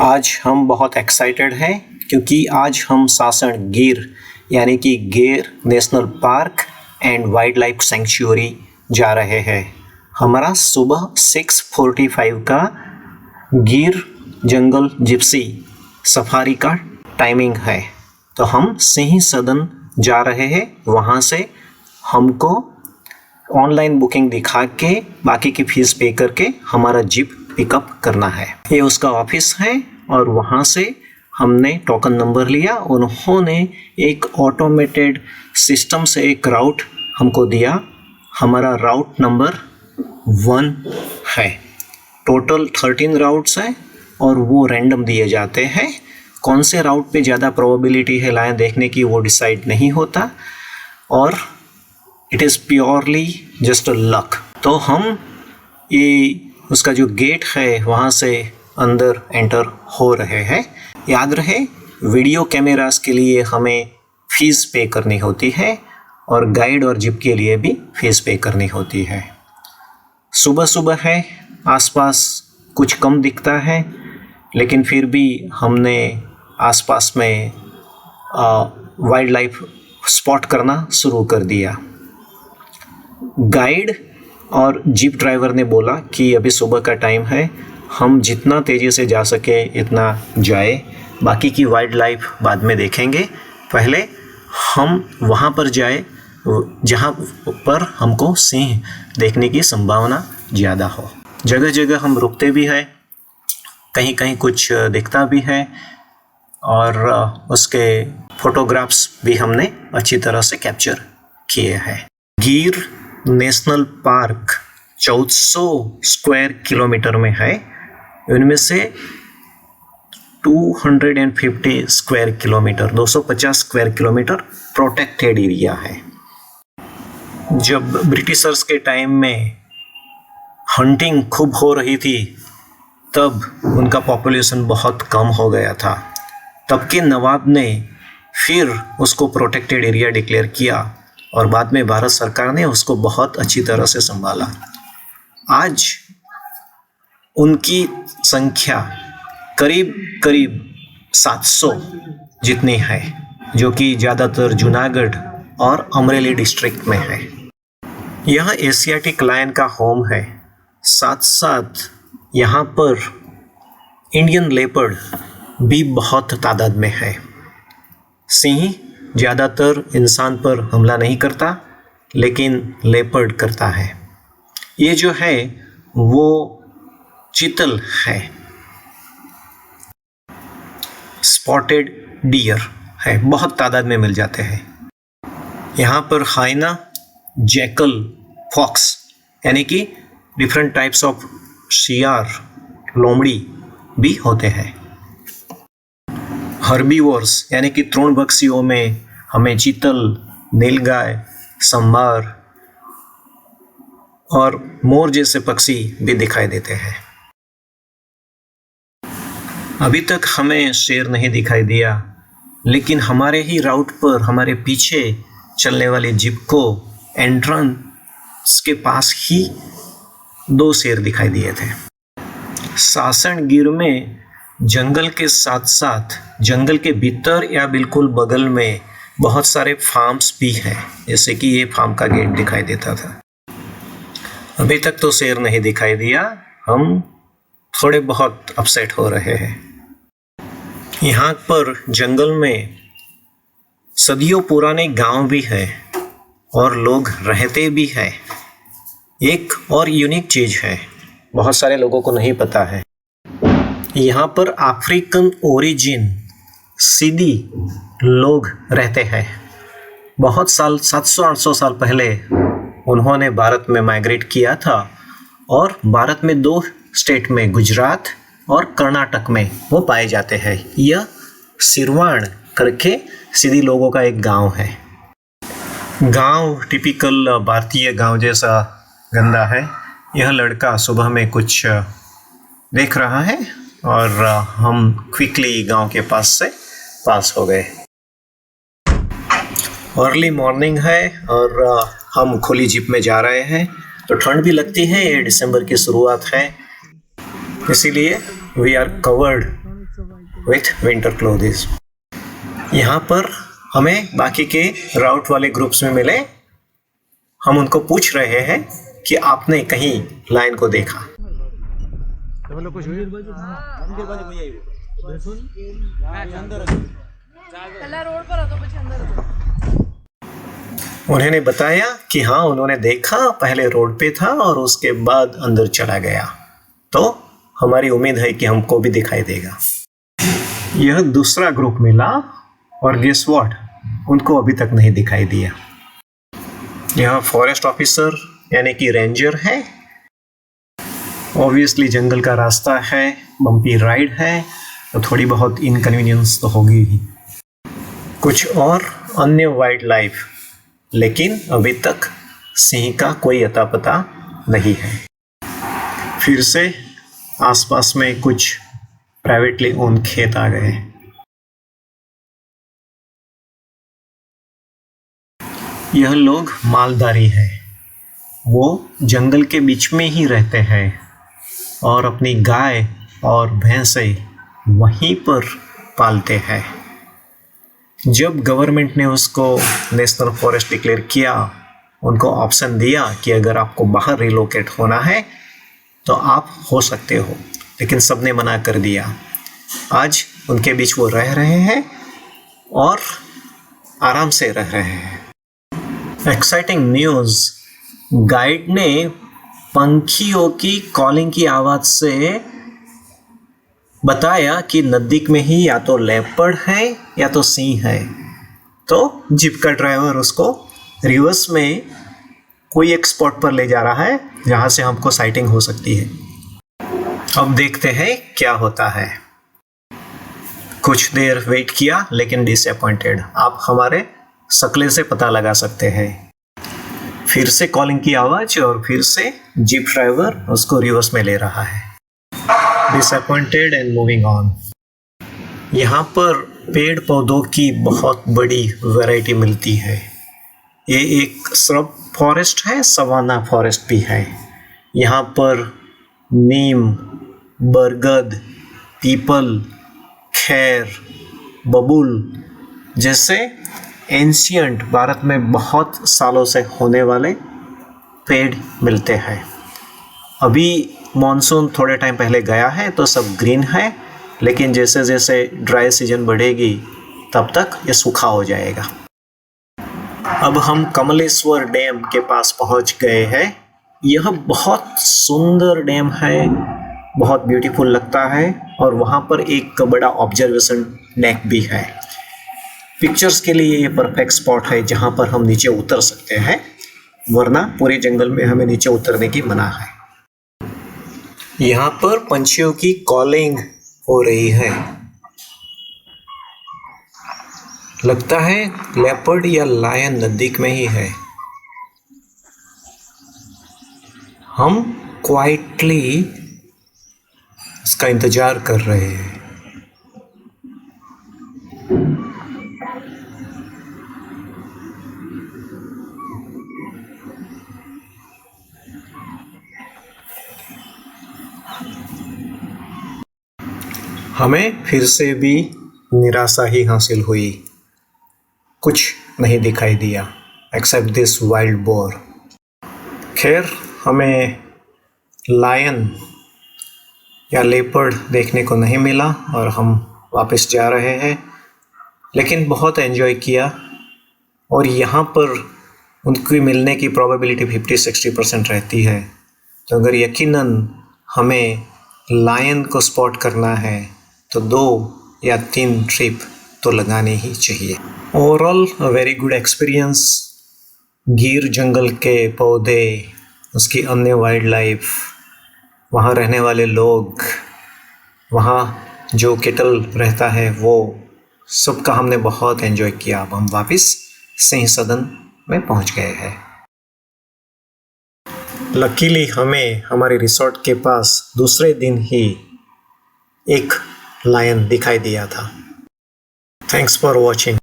आज हम बहुत एक्साइटेड हैं क्योंकि आज हम सासन गिर यानी कि गिर national park and wild life sanctuary जा रहे हैं। हमारा सुबह 6:45 का गिर जंगल जिप्सी सफारी का टाइमिंग है, तो हम सिंह सदन जा रहे हैं। वहाँ से हमको ऑनलाइन बुकिंग दिखा के बाकी की फीस पे करके हमारा जीप पिकअप करना है। ये उसका ऑफिस है और वहाँ से हमने टोकन नंबर लिया। उन्होंने एक ऑटोमेटेड सिस्टम से एक राउट हमको दिया। हमारा राउट नंबर 1 है। टोटल 13 राउट्स हैं और वो रैंडम दिए जाते हैं। कौन से राउट पे ज़्यादा प्रोबेबिलिटी है लाइन देखने की वो डिसाइड नहीं होता और it is purely just a luck. तो हम ये उसका जो गेट है वहाँ से अंदर एंटर हो रहे हैं। याद रहे वीडियो कैमरास के लिए हमें फ़ीस पे करनी होती है और गाइड और जिप के लिए भी फ़ीस पे करनी होती है। सुबह सुबह है, आसपास कुछ कम दिखता है, लेकिन फिर भी हमने आसपास में वाइल्ड लाइफ स्पॉट करना शुरू कर दिया। गाइड और जीप ड्राइवर ने बोला कि अभी सुबह का टाइम है, हम जितना तेज़ी से जा सके इतना जाए, बाकी की वाइल्ड लाइफ बाद में देखेंगे। पहले हम वहाँ पर जाए जहाँ पर हमको सिंह देखने की संभावना ज़्यादा हो। जगह जगह हम रुकते भी हैं, कहीं कहीं कुछ दिखता भी है और उसके फोटोग्राफ्स भी हमने अच्छी तरह से कैप्चर किए हैं। गिर नेशनल पार्क 1400 स्क्वायर किलोमीटर में है। इनमें से 250 square kilometre 250 square kilometre protected area है। जब ब्रिटिशर्स के टाइम में हंटिंग खूब हो रही थी तब उनका पॉपुलेशन बहुत कम हो गया था। तब के नवाब ने फिर उसको प्रोटेक्टेड एरिया डिक्लेयर किया और बाद में भारत सरकार ने उसको बहुत अच्छी तरह से संभाला। आज उनकी संख्या करीब करीब 700 जितनी है, जो कि ज़्यादातर जूनागढ़ और अमरेली डिस्ट्रिक्ट में है। यह एशियाटिक लायन का होम है। साथ साथ यहाँ पर इंडियन लेपर्ड भी बहुत तादाद में है। सिंह ज़्यादातर इंसान पर हमला नहीं करता, लेकिन लेपर्ड करता है। ये जो है वो चीतल है, स्पॉटेड डियर है, बहुत तादाद में मिल जाते हैं। यहाँ पर हाइना, जैकल, फॉक्स यानी कि डिफरेंट टाइप्स ऑफ शियार, लोमड़ी भी होते हैं। हर्बीवोर्स यानी कि तृणभक्षियों में हमें चीतल, नीलगाय, सांभर और मोर जैसे पक्षी भी दिखाई देते हैं। अभी तक हमें शेर नहीं दिखाई दिया, लेकिन हमारे ही राउट पर हमारे पीछे चलने वाली जीप को एंट्रेंस के पास ही 2 शेर दिखाई दिए थे। सासन गिर में जंगल के साथ साथ जंगल के भीतर या बिल्कुल बगल में बहुत सारे फार्म्स भी हैं, जैसे कि ये फार्म का गेट दिखाई देता था। अभी तक तो शेर नहीं दिखाई दिया, हम थोड़े बहुत अपसेट हो रहे हैं। यहाँ पर जंगल में सदियों पुराने गांव भी है और लोग रहते भी हैं। एक और यूनिक चीज़ है, बहुत सारे लोगों को नहीं पता है। यहाँ पर अफ्रीकन ओरिजिन सिदी लोग रहते हैं। बहुत साल 700-800 साल पहले उन्होंने भारत में माइग्रेट किया था और भारत में 2 स्टेट में, गुजरात और कर्नाटक में वो पाए जाते हैं। यह सिरवाण करके सिदी लोगों का एक गांव है। गांव टिपिकल भारतीय गांव जैसा गंदा है। यह लड़का सुबह में कुछ देख रहा है और हम क्विकली गांव के पास से पास हो गए। अर्ली मॉर्निंग है और हम खुली जीप में जा रहे हैं, तो ठंड भी लगती है। ये दिसंबर की शुरुआत है, इसीलिए we are covered with winter clothes. यहाँ पर हमें बाकी के राउट वाले ग्रुप्स में मिले। हम उनको पूछ रहे हैं कि आपने कहीं लायन को देखा। उन्होंने बताया कि हाँ, उन्होंने देखा, पहले रोड पे था और उसके बाद अंदर चला गया। तो हमारी उम्मीद है कि हमको भी दिखाई देगा। यह दूसरा ग्रुप मिला और गेस व्हाट, उनको अभी तक नहीं दिखाई दिया। यह फॉरेस्ट ऑफिसर यानी कि रेंजर है। ऑब्वियसली जंगल का रास्ता है, बम्पी राइड है, तो थोड़ी बहुत इनकन्वीनियंस तो होगी ही। कुछ और अन्य वाइल्ड लाइफ, लेकिन अभी तक सिंह का कोई अता पता नहीं है। फिर से आसपास में कुछ प्राइवेटली ओन खेत आ गए। यह लोग मालधारी हैं। वो जंगल के बीच में ही रहते हैं और अपनी गाय और भैंसें वहीं पर पालते हैं। जब गवर्नमेंट ने उसको नेशनल फॉरेस्ट डिक्लेयर किया, उनको ऑप्शन दिया कि अगर आपको बाहर रिलोकेट होना है तो आप हो सकते हो, लेकिन सबने मना कर दिया। आज उनके बीच वो रह रहे हैं और आराम से रह रहे हैं। एक्साइटिंग न्यूज़, गाइड ने पंखियों की कॉलिंग की आवाज़ से बताया कि नज़दीक में ही या तो लेपर्ड है या तो सिंह है। तो जीप का ड्राइवर उसको रिवर्स में कोई एक स्पॉट पर ले जा रहा है जहाँ से हमको साइटिंग हो सकती है। अब देखते हैं क्या होता है। कुछ देर वेट किया लेकिन डिसअपॉइंटेड। आप हमारे शक्ल से पता लगा सकते हैं। फिर से कॉलिंग की आवाज़ और फिर से जीप ड्राइवर उसको रिवर्स में ले रहा है। Disappointed and moving on. यहाँ पर पेड़ पौधों की बहुत बड़ी वैरायटी मिलती है। ये एक श्रब फॉरेस्ट है, सवाना फॉरेस्ट भी है। यहाँ पर नीम, बरगद, पीपल, खैर, बबूल जैसे एंशियंट, भारत में बहुत सालों से होने वाले पेड़ मिलते हैं। अभी मॉनसून थोड़े टाइम पहले गया है तो सब ग्रीन है, लेकिन जैसे जैसे ड्राई सीजन बढ़ेगी तब तक ये सूखा हो जाएगा। अब हम कमलेश्वर डैम के पास पहुंच गए हैं। यह बहुत सुंदर डैम है, बहुत ब्यूटीफुल लगता है और वहाँ पर एक बड़ा ऑब्जर्वेशन डेक भी है। पिक्चर्स के लिए ये परफेक्ट स्पॉट है जहाँ पर हम नीचे उतर सकते हैं, वरना पूरे जंगल में हमें नीचे उतरने की मना है। यहाँ पर पंछियों की कॉलिंग हो रही है। लगता है लेपर्ड या लायन नज़दीक में ही है। हम क्वाइटली इसका इंतजार कर रहे हैं। हमें फिर से भी निराशा ही हासिल हुई। कुछ नहीं दिखाई दिया एक्सेप्ट दिस वाइल्ड बोर। खैर, हमें लायन या लेपर्ड देखने को नहीं मिला और हम वापस जा रहे हैं, लेकिन बहुत एंजॉय किया। और यहाँ पर उनकी मिलने की प्रोबेबिलिटी 50-60% रहती है। तो अगर यकीनन हमें लायन को स्पॉट करना है तो 2 या 3 ट्रिप तो लगानी ही चाहिए। Overall very good experience. गिर जंगल के पौधे, उसकी अन्य वाइल्ड लाइफ, वहाँ रहने वाले लोग, वहाँ जो केटल रहता है, वो सबका हमने बहुत एंजॉय किया। अब हम वापस सिंह सदन में पहुँच गए हैं। लकीली हमें हमारे रिसोर्ट के पास दूसरे दिन ही एक लायन दिखाई दिया था। Thanks for watching.